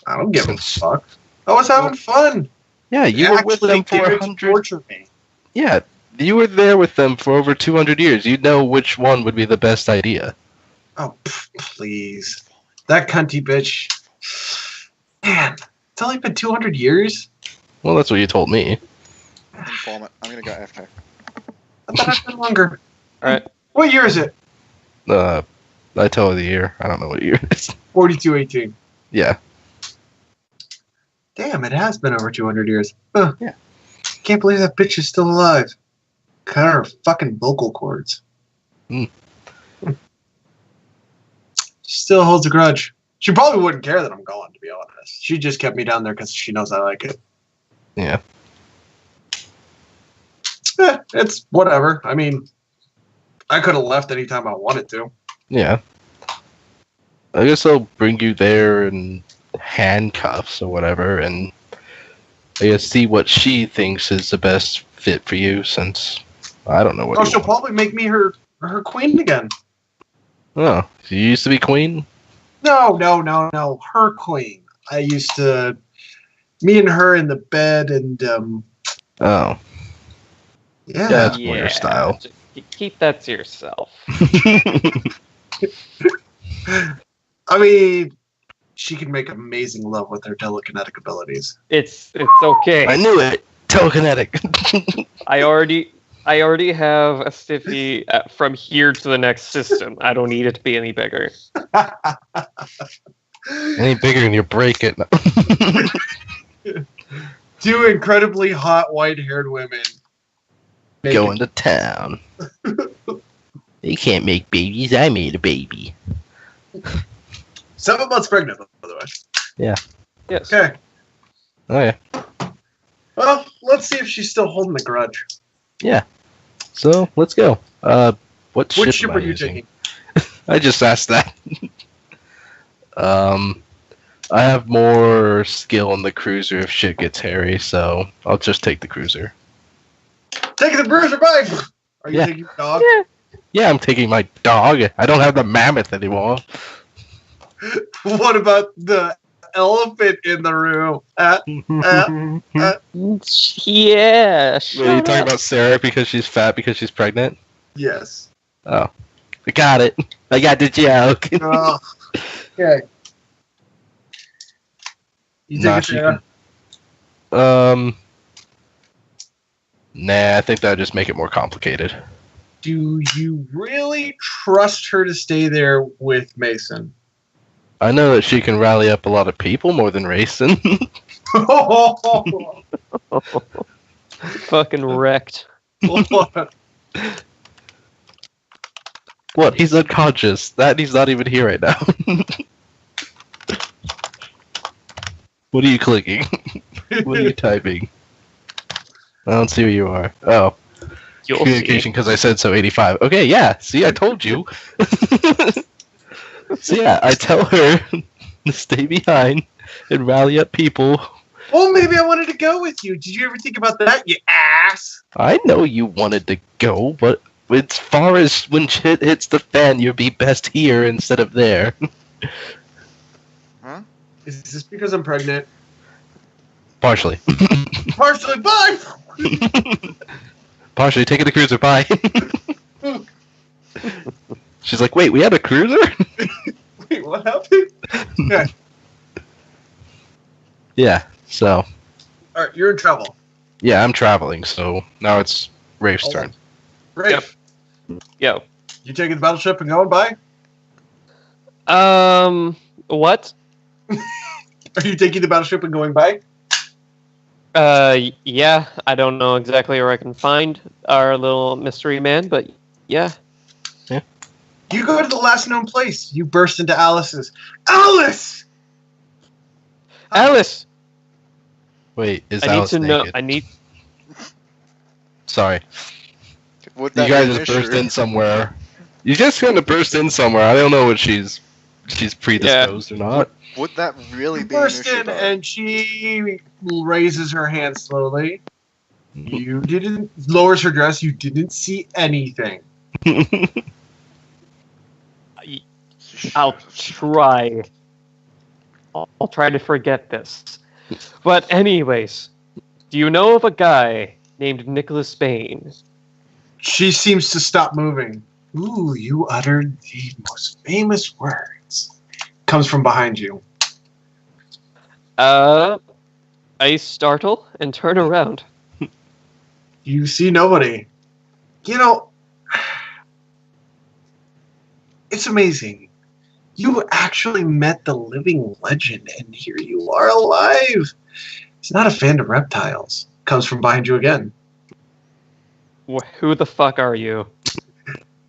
I don't give a Since- fuck. I was having fun. Yeah, you were with them for dared to 100. torture me. Yeah, you were there with them for over 200 years. You'd know which one would be the best idea. Oh, please. That cunty bitch. Man, it's only been 200 years. Well, that's what you told me. Informant. I'm gonna go AFK. I thought it's been longer. Alright. What year is it? I tell her the year. I don't know what year it is. 4218. Yeah. Damn, it has been over 200 years. Huh. Yeah. Can't believe that bitch is still alive. Cut her fucking vocal cords. Mm. She still holds a grudge. She probably wouldn't care that I'm gone, to be honest. She just kept me down there because she knows I like it. Yeah. It's whatever. I mean, I could have left anytime I wanted to. Yeah. I guess I'll bring you there in handcuffs or whatever, and I guess see what she thinks is the best fit for you, since I don't know what Oh, you she'll want. probably make me her queen again. Oh, you used to be queen? No. Her queen. I used to... Me and her in the bed, and, Oh. yeah. That's more your style. Keep that to yourself. I mean, she can make amazing love with her telekinetic abilities. It's okay. I knew it. Telekinetic. I already have a stiffy from here to the next system. I don't need it to be any bigger. Any bigger and you break it. Two incredibly hot white-haired women. Going to town. They can't make babies. I made a baby. 7 months pregnant, by the way. Yeah. Yes. Okay. Okay. Well, let's see if she's still holding the grudge. Yeah. So let's go. What Which ship ship am are I you using? taking? I just asked that. I have more skill in the cruiser if shit gets hairy, so I'll just take the cruiser. Taking the bruiser bike! Are you Yeah. taking the dog? Yeah, I'm taking my dog. I don't have the mammoth anymore. What about the elephant in the room? Yeah. Are you talking about Sarah because she's fat because she's pregnant? Yes. Oh. I got it. I got the joke. Okay. You Nah, take it, she Sarah? Nah, I think that would just make it more complicated. Do you really trust her to stay there with Mason? I know that she can rally up a lot of people more than Rayson. Fucking wrecked. What? He's unconscious. He's not even here right now. What are you clicking? What are you typing? I don't see who you are. Oh. You'll Communication because I said so 85. Okay, yeah. See, I told you. So yeah, I tell her to stay behind and rally up people. Well, maybe I wanted to go with you. Did you ever think about that, you ass? I know you wanted to go, but as far as when shit hits the fan, you'd be best here instead of there. Huh? Is this because I'm pregnant? Partially. Partially, bye! Partially, taking the cruiser, bye. She's like, wait, we had a cruiser? Wait, what happened? Okay. Yeah, so. Alright, you're in trouble. Yeah, I'm traveling, so now it's Rafe's Hold turn. Rafe, Yo. you taking the battleship and going by? What? Are you taking the battleship and going by? Yeah. I don't know exactly where I can find our little mystery man, but yeah. You go to the last known place. You burst into Alice's. Alice! Alice! Wait, is I need Alice to know. naked? Sorry. Would You that guys be an just burst issue? in somewhere. You just gonna burst in somewhere. I don't know what she's predisposed or not. Would that really You be an burst issue? in though? and she raises her hand slowly. You didn't lowers her dress. You didn't see anything. I'll try. I'll try to forget this. But anyways, do you know of a guy named Nicholas Bain? She seems to stop moving. Ooh, you uttered the most famous words. Comes from behind you. I startle and turn around. You see nobody. You know, it's amazing. You actually met the living legend, and here you are alive. He's not a fan of reptiles. Comes from behind you again. Who the fuck are you?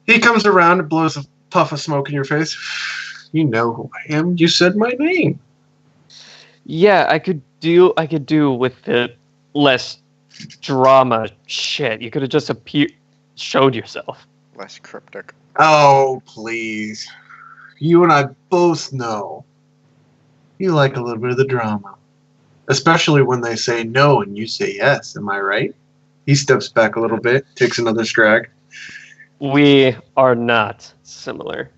He comes around and blows a puff of smoke in your face. You know who I am. You said my name. Yeah, I could do with the less drama shit. You could have just showed yourself. Less cryptic. Oh, please. You and I both know you like a little bit of the drama. Especially when they say no and you say yes. Am I right? He steps back a little bit, takes another strag. We are not similar.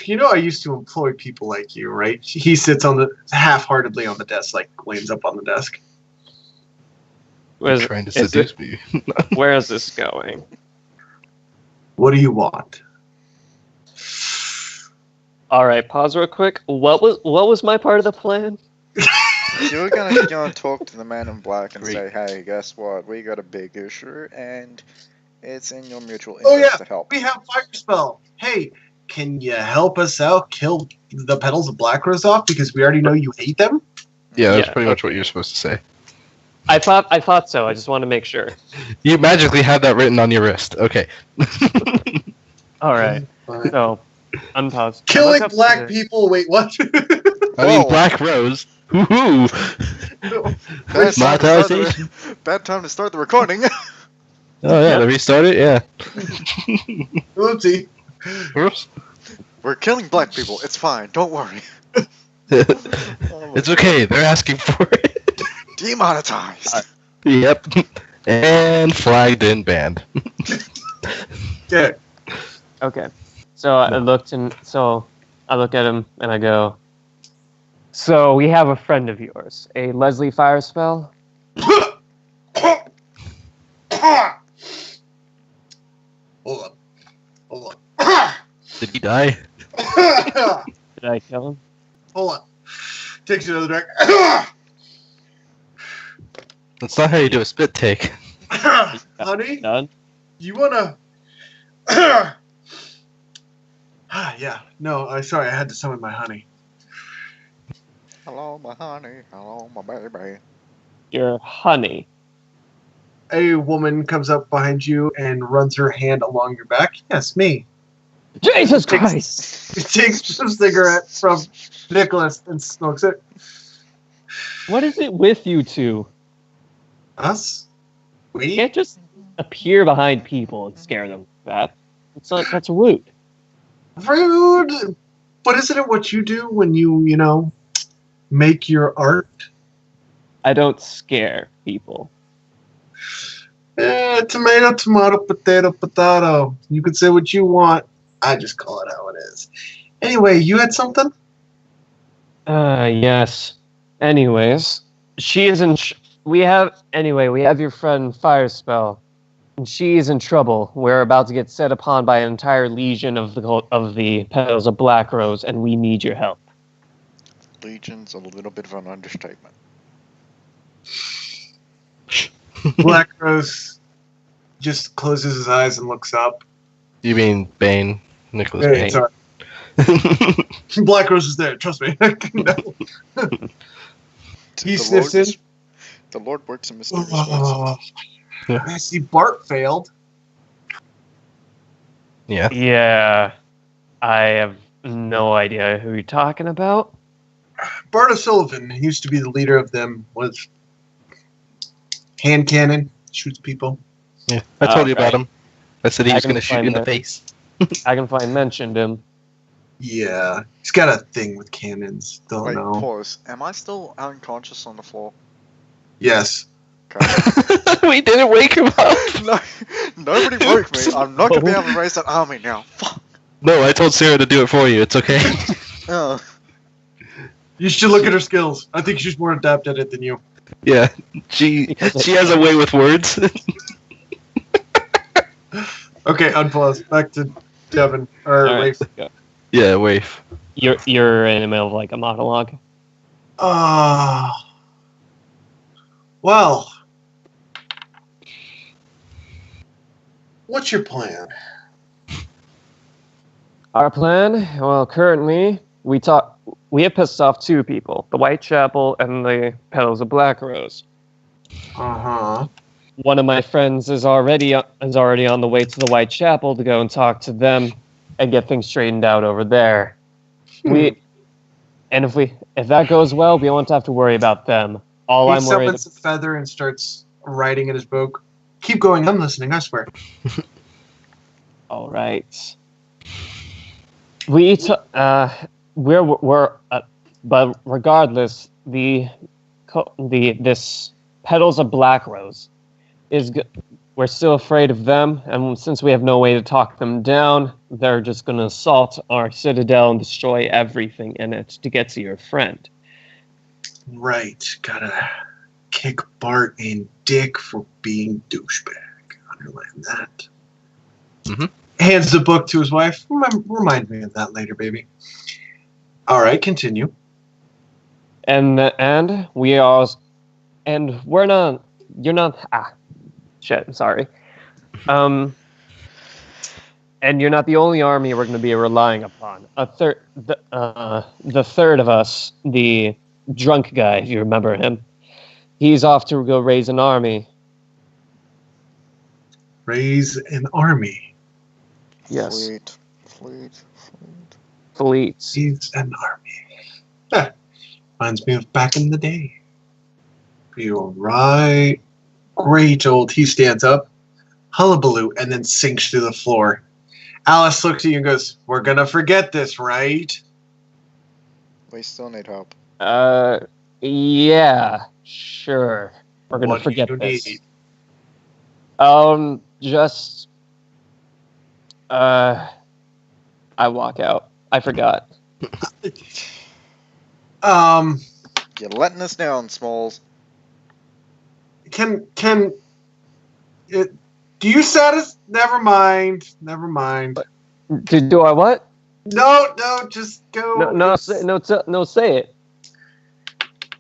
You know, I used to employ people like you, right? He sits on the half-heartedly on the desk, like leans up on the desk. Where's, Trying to seduce me. where is this going? What do you want? All right, pause real quick. What was my part of the plan? You were gonna go and talk to the man in black and Great. say, "Hey, guess what? We got a big issue, and it's in your mutual interest Oh yeah, to help." we have fire spell. Hey, can you help us out? Kill the petals of black rose off because we already know you hate them. Yeah, that's Yeah. pretty much what you're supposed to say. I thought so. I just want to make sure. You magically have that written on your wrist. Okay. All right. Fine. So, unpause. Killing Look up black the- people. Wait, what? I mean, Whoa. Black Rose. Woohoo! Monetization. Bad time to start the recording. Oh yeah, to restart it. Yeah. Oopsie. Oops. We're killing black people. It's fine. Don't worry. It's okay. They're asking for it. Demonetized. Yep. And flagged and banned. Okay. Okay. So I look at him and I go, so we have a friend of yours, a Leslie fire spell. Hold on. Did he die? Did I kill him? Hold on. Takes you another drink. That's not how you do a spit take. Honey, Done. you wanna? Yeah. No, sorry. I had to summon my honey. Hello, my honey. Hello, my baby. Your honey. A woman comes up behind you and runs her hand along your back. Yes, me. Jesus Christ! He takes a cigarette from Nicholas and smokes it. What is it with you two? Us? You We? can't just appear behind people and scare them. That's rude. Rude. But isn't it what you do when you make your art? I don't scare people. Tomato, tomato, potato, potato. You can say what you want. I just call it how it is. Anyway, you had something? Yes. Anyways, she is in. We have your friend Firespell, and she is in trouble. We're about to get set upon by an entire legion of the petals of Black Rose, and we need your help. Legion's a little bit of an understatement. Black Rose just closes his eyes and looks up. You mean Bane? Nicholas Hey, Bane. sorry. Black Rose is there. Trust me. No. He The sniffs Lord in. The Lord works in mysterious ways. Oh, I see Bart failed. Yeah. Yeah, I have no idea who you're talking about. Bart O'Sullivan used to be the leader of them. Was hand cannon, shoots people. Yeah. I told you Okay. about him. I said he I was can going to shoot you find in the that. face. I can find mentioned him. Yeah, he's got a thing with cannons. Don't Wait, know. pause. Am I still unconscious on the floor? Yes. Okay. We didn't wake him up. No, nobody woke me. I'm not gonna be able to raise that army now. Fuck. No, I told Sarah to do it for you. It's okay. Oh. You should look at her skills. I think she's more adept at it than you. Yeah. She has a way with words. Okay, unpause. Back to Devin. Or All right, Rafe. let's go. Yeah, Waif. You're in the middle of like a monologue. Well. What's your plan? Our plan? Well, currently we have pissed off two people: the Whitechapel and the Petals of Black Rose. Uh-huh. One of my friends is already on the way to the Whitechapel to go and talk to them and get things straightened out over there. If that goes well, we won't have to worry about them. All He I'm worried summons a feather and starts writing in his book. Keep going. I'm listening. I swear. All right. But regardless, this Petals of Black Rose we're still afraid of them, and since we have no way to talk them down, they're just going to assault our citadel and destroy everything in it to get to your friend. Right. Gotta kick Bart and Dick for being douchebag. Underline that. Mm-hmm. Hands the book to his wife. Remind me of that later, baby. All right, continue. And we are, and we're not. You're not. Shit. I'm sorry. And you're not the only army we're going to be relying upon. The third of us, the drunk guy, if you remember him, he's off to go raise an army. Raise an army. Yes. Fleet. Raise an army. Reminds me of back in the day. Feel right. Great old. He stands up, hullabaloo, and then sinks to the floor. Alice looks at you and goes, "We're gonna forget this, right?" We still need help. Yeah, sure. We're gonna What do forget you this. need? Just, I walk out. I forgot. You're letting us down, Smalls. Can it? Do you satisfy? Never mind. Never mind. Do I what? No, just go. No, say it.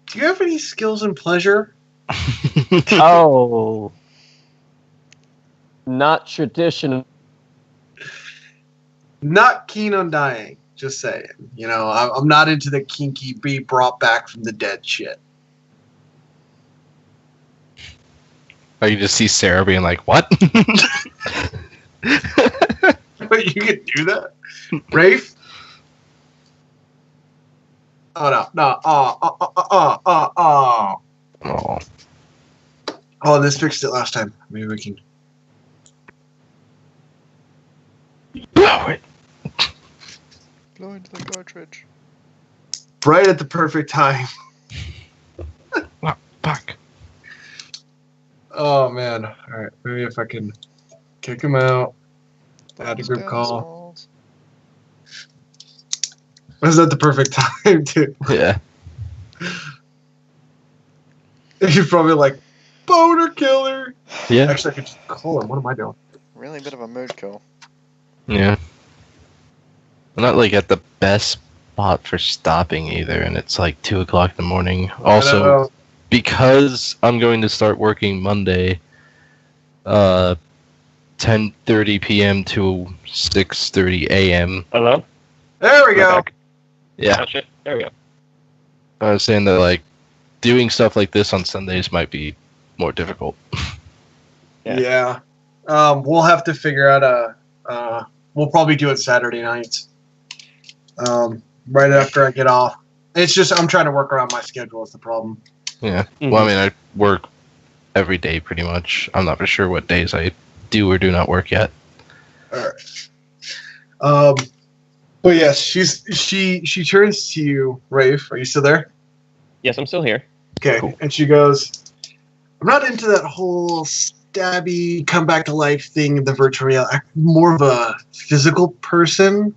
Do you have any skills in pleasure? Oh, not traditional. Not keen on dying. Just saying. You know, I'm not into the kinky be brought back from the dead shit. Or you just see Sarah being like, "What?" But you can do that, Rafe. Oh no! Oh. Oh, this fixed it last time. Maybe we can. Blow it. Blow into the cartridge. Right at the perfect time. Fuck. Oh man! All right, maybe if I can kick him out. Add a group Down, call. Smalls. Was that the perfect time too? Yeah. You're probably like, boner killer. Yeah. Actually, I could just call him. What am I doing? Really a bit of a mood kill. Yeah. I'm not like at the best spot for stopping either, and it's like 2 o'clock in the morning. Also, because I'm going to start working Monday, 10:30 p.m. to 6:30 a.m. Hello. There we go. Back. Yeah. Oh, shit. There we go. I was saying that like doing stuff like this on Sundays might be more difficult. Yeah. We'll have to figure out we'll probably do it Saturday nights. Right after I get off. It's just I'm trying to work around my schedule is the problem. Yeah. Mhm. Well, I mean, I work every day pretty much. I'm not for sure what days I do or do not work yet. All right. But yes, she turns to you, Rafe. Are you still there? Yes, I'm still here. Okay. Cool. And she goes, "I'm not into that whole stabby come back to life thing in the virtual reality. I'm more of a physical person."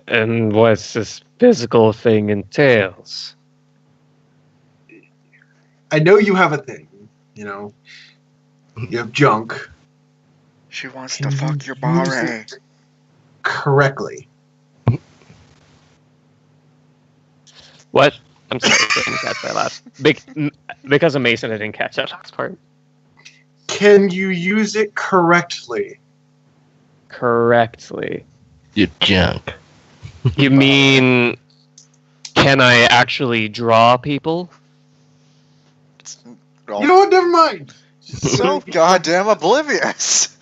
And what's this physical thing entails? I know you have a thing, you know. You have junk. She wants Can to you fuck your use barre. it correctly. What? I'm sorry, I didn't catch that last. Because of Mason, I didn't catch that last part. Can you use it correctly? Correctly. You junk. You mean, can I actually draw people? Oh, You know what? Never mind. so goddamn oblivious.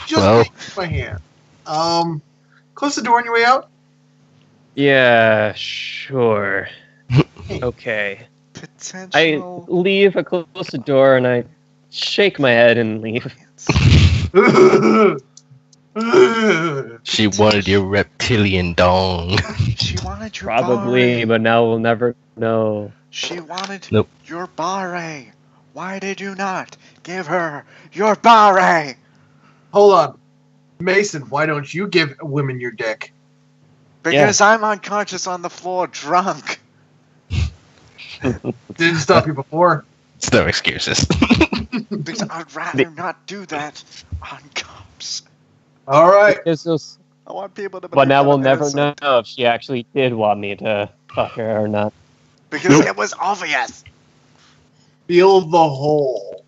Just Well. use my hand. Close the door on your way out. Yeah, sure. Okay. I Potential. leave, I close the door, and I shake my head and leave. She wanted your reptilian dong. She wanted your Probably, barre. but now we'll never know. She wanted Nope. your barre. Why did you not give her your barre? Hold on. Mason, why don't you give women your dick? Because I'm unconscious on the floor, drunk. Didn't stop you before. It's no excuses. Because I'd rather not do that on cops. All right. It's just- I want people to. but now we'll never innocent. know if she actually did want me to fuck her or not. Because it was obvious. Feel the hole.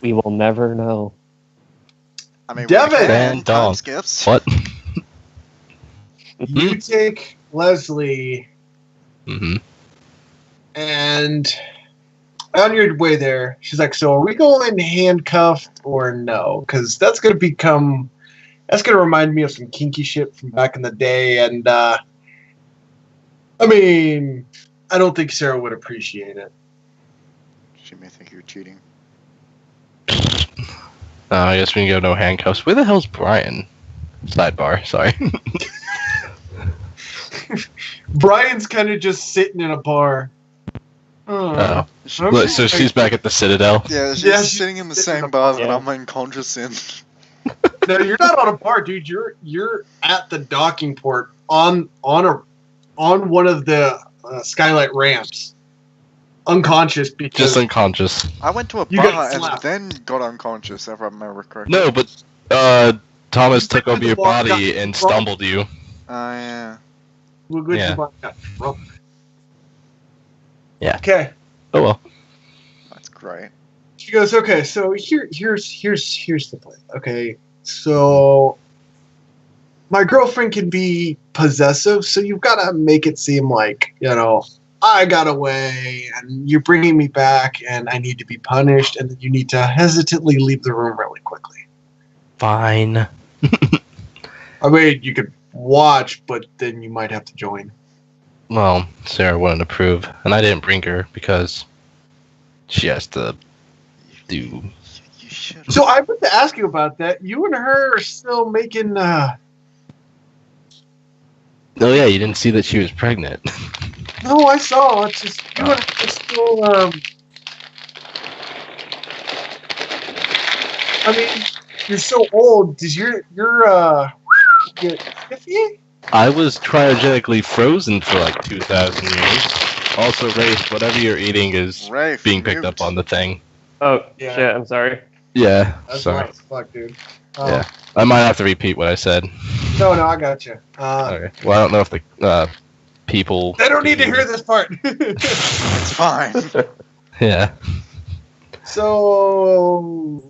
We will never know. I mean, Devin! we can, Van time Dom. skips. What? You take Leslie, Mm-hmm. and on your way there, she's like, "So are we going handcuffed or no? Because that's gonna remind me of some kinky shit from back in the day, and I mean, I don't think Sarah would appreciate it." She may think you're cheating. I guess we can go no handcuffs. Where the hell's Brian? Sidebar, sorry. Brian's kind of just sitting in a bar. Oh. I'm Look, so she's back at the Citadel. Yeah, she's Yeah, she's sitting in the sitting in same a bar bar. that Yeah. I'm unconscious in. No, you're not on a bar, dude. You're at the docking port on one of the skylight ramps, unconscious because Just unconscious. I went to a You got bar and slapped. then got unconscious, if I remember correctly. No, but Thomas You took went over to your the bar, body got and drunk. stumbled you. Oh, yeah. we'll go to Yeah. the bar. Well, Yeah. okay. Oh well. That's great. She goes, okay, so here's the plan. Okay, so my girlfriend can be possessive, so you've got to make it seem like, I got away and you're bringing me back and I need to be punished and you need to hesitantly leave the room really quickly. Fine. I mean, you could watch, but then you might have to join. Well, Sarah wouldn't approve, and I didn't bring her because she has to do. You should. So I meant to ask you about that. You and her are still making, Oh yeah, you didn't see that she was pregnant. No, I saw. It's just you and her are still, I mean, you're so old. Does your get iffy? I was cryogenically frozen for like 2,000 years. Also, Rafe, whatever you're eating is Rafe, being picked mute. up on the thing. Oh, Yeah. shit, I'm sorry. Yeah, That's sorry. loud as fuck, dude. Yeah. I might have to repeat what I said. No, I got you. Okay. Well, I don't know if the people. They don't need to hear this part. It's fine. Yeah. So,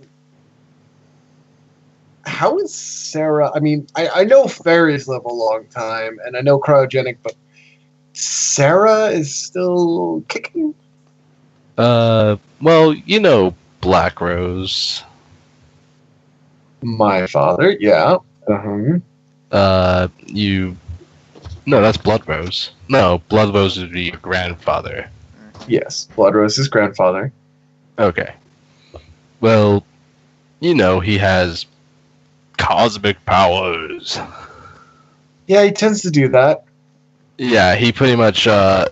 how is Sarah? I mean, I know fairies live a long time, and I know cryogenic, but Sarah is still kicking. Well, you know Black Rose. My father, yeah. No, that's Blood Rose. No, Blood Rose would be your grandfather. Yes, Blood Rose's grandfather. Okay. Well, you know he has cosmic powers. Yeah, he tends to do that. Yeah, he pretty much time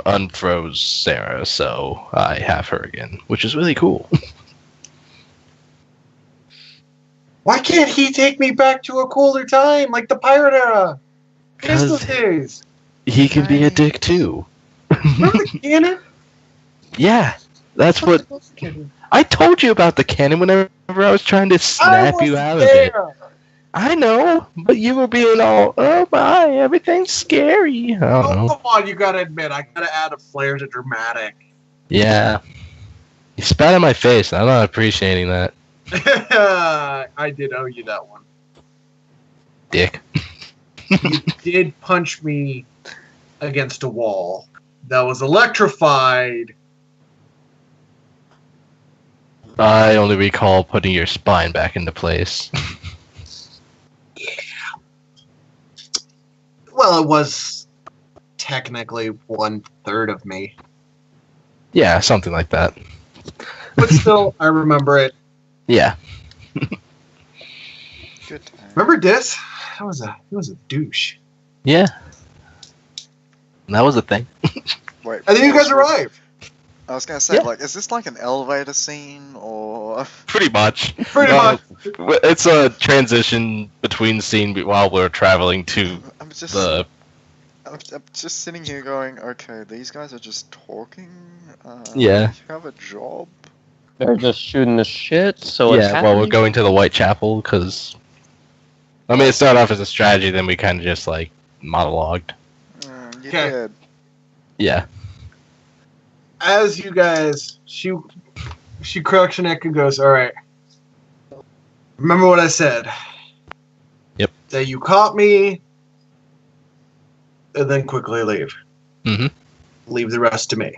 unfroze Sarah, so I have her again, which is really cool. Why can't he take me back to a cooler time, like the pirate era? Miss those Because days. he can be a dick too. Remember the cannon? Yeah, that's what I told you about the cannon whenever I was trying to snap you out of it. I know, but you were being all, oh my, everything's scary. I don't Oh, know. come on, you gotta admit, I gotta add a flair to dramatic. Yeah. You spat in my face, and I'm not appreciating that. I did owe you that one. Dick. You did punch me against a wall that was electrified. I only recall putting your spine back into place. Well, it was technically 1/3 of me. Yeah, something like that. But still, I remember it. Yeah. Good time. Remember this? He was a douche. Yeah. That was a thing. Wait. And then you guys arrived. I was gonna say, Yeah. like, is this like an elevator scene or? Pretty much. Pretty much. It's a transition between scene while we're traveling to I'm just. the I'm just sitting here going, okay, these guys are just talking. Yeah. You have a job. They're just shooting the shit. So what's Yeah, well, we're happening? going to the Whitechapel because. I mean, it started off as a strategy, then we kind of just, like, monologued. You Okay. did. Yeah. As you guys, she cracks her neck and goes, all right. Remember what I said? Yep. That you caught me, and then quickly leave. Mm-hmm. Leave the rest to me.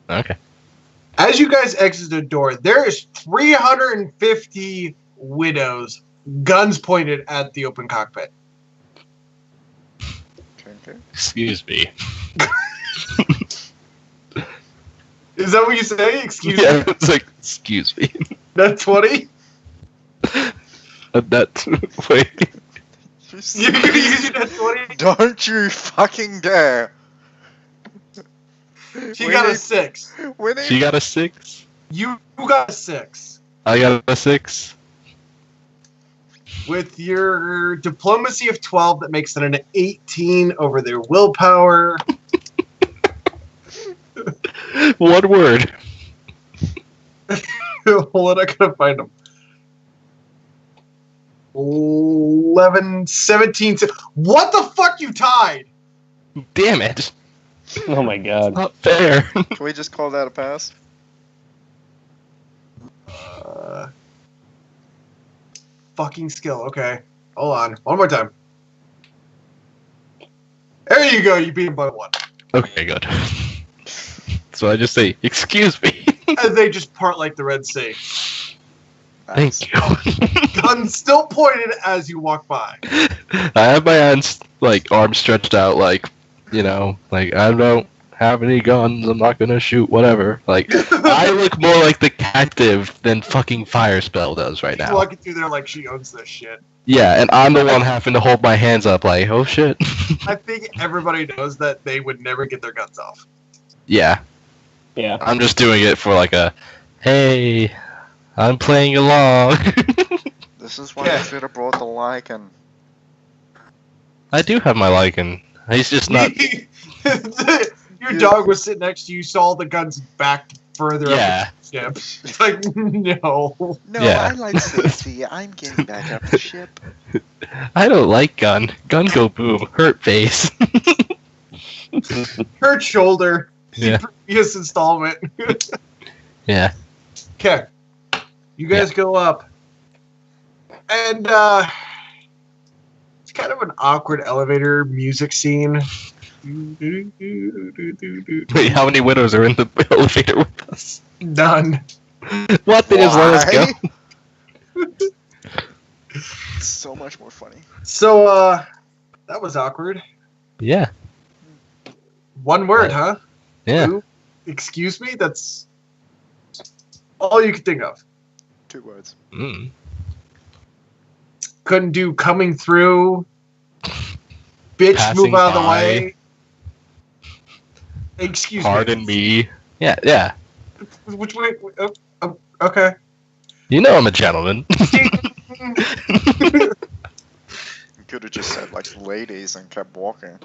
Okay. As you guys exit the door, there is 350 widows, guns pointed at the open cockpit. Okay. Excuse me. Is that what you say? Excuse Yeah, me? it's like, excuse me. That's 20? Wait. You using that 20? Don't you fucking dare! She got a 6. She got a 6. You got a 6. I got a 6. With your diplomacy of 12, that makes it an 18 over their willpower. One word. Hold on, I gotta find them. 11, 17. What the fuck, you tied? Damn it. Oh my god. Not fair. Can we just call that a pass? Fucking skill. Okay. Hold on. One more time. There you go. You beat him by 1. Okay, good. So I just say, excuse me. As they just part like the Red Sea. Nice. Thank you. Guns still pointed as you walk by. I have my hands, like, arms stretched out, like, you know, like, I don't have any guns, I'm not gonna shoot, whatever. Like, I look more like the captive than fucking Firespell does right now. Walking through there like she owns this shit. Yeah, and I'm the one having to hold my hands up like, oh shit. I think everybody knows that they would never get their guns off. Yeah, Yeah. I'm just doing it for like a, hey, I'm playing along. This is why Yeah. you should have brought the Lycan. I do have my Lycan. He's just not. Your dog was sitting next to you, saw the guns back further Yeah. up the ship. It's like, no. No, Yeah. I like safety. I'm getting back up the ship. I don't like gun. Gun go boom. Hurt face. Hurt shoulder. Yeah. Previous installment. Yeah. Okay. You guys go up. And, it's kind of an awkward elevator music scene. Wait, how many widows are in the elevator with us? None. What? They just let us go? It's so much more funny. So, that was awkward. Yeah. One word, huh? Yeah. Who? Excuse me? That's all you could think of. 2 words. Mm. Couldn't do coming through. Bitch, Passing move out of the by. way. Excuse Pardon me. me. Yeah, yeah. Which way? Okay. You know I'm a gentleman. You could have just said, like, ladies and kept walking.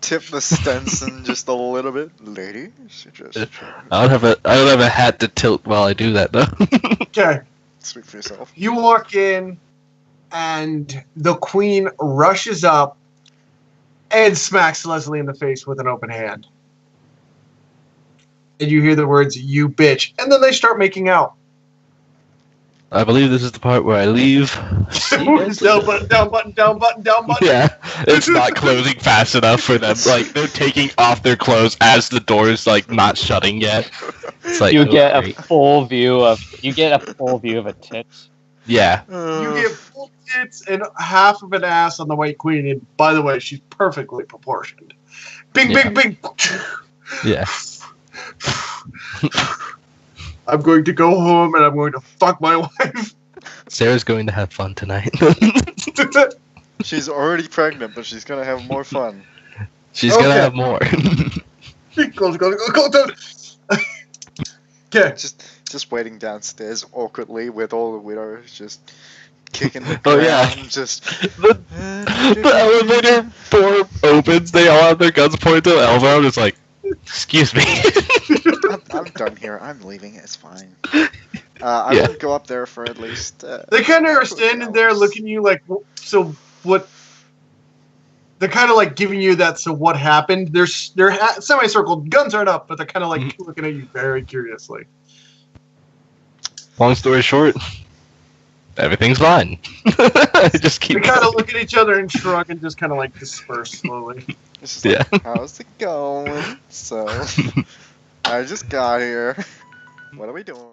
Tip the Stenson just a little bit. Ladies? Just I don't have a hat to tilt while I do that though. Okay. speak for yourself. You walk in, and the queen rushes up and smacks Leslie in the face with an open hand. And you hear the words, "You bitch," and then they start making out. I believe this is the part where I leave. Down button, down button, down button, down button. Yeah, it's not closing fast enough for them. Like, they're taking off their clothes as the door is, like, not shutting yet. It's like, You oh, get a great. full view of a tit. Yeah. You get full tits and half of an ass on the White Queen, and by the way, she's perfectly proportioned. Bing, Yeah. bing, bing. Yeah. I'm going to go home and I'm going to fuck my wife. Sarah's going to have fun tonight. She's already pregnant, but she's gonna have more fun. She's gonna Okay. have more. Go. Okay. Just waiting downstairs awkwardly with all the widows just kicking the Oh, ground, yeah. just... The elevator door opens, they all have their guns pointed to Elva, I'm just like, excuse me. I'm done here, I'm leaving, it's fine. I Yeah. won't go up there for at least... They kind of are 2 standing there hours. looking at you like, so what? They're kind of like giving you that, so what happened? They're semicircled, guns aren't up, but they're kind of like looking at you very curiously. Long story short, everything's fine. Just keep They kind of going. look at each other and shrug and just kind of like disperse slowly. It's just Yeah. like, how's it going? So, I just got here. What are we doing?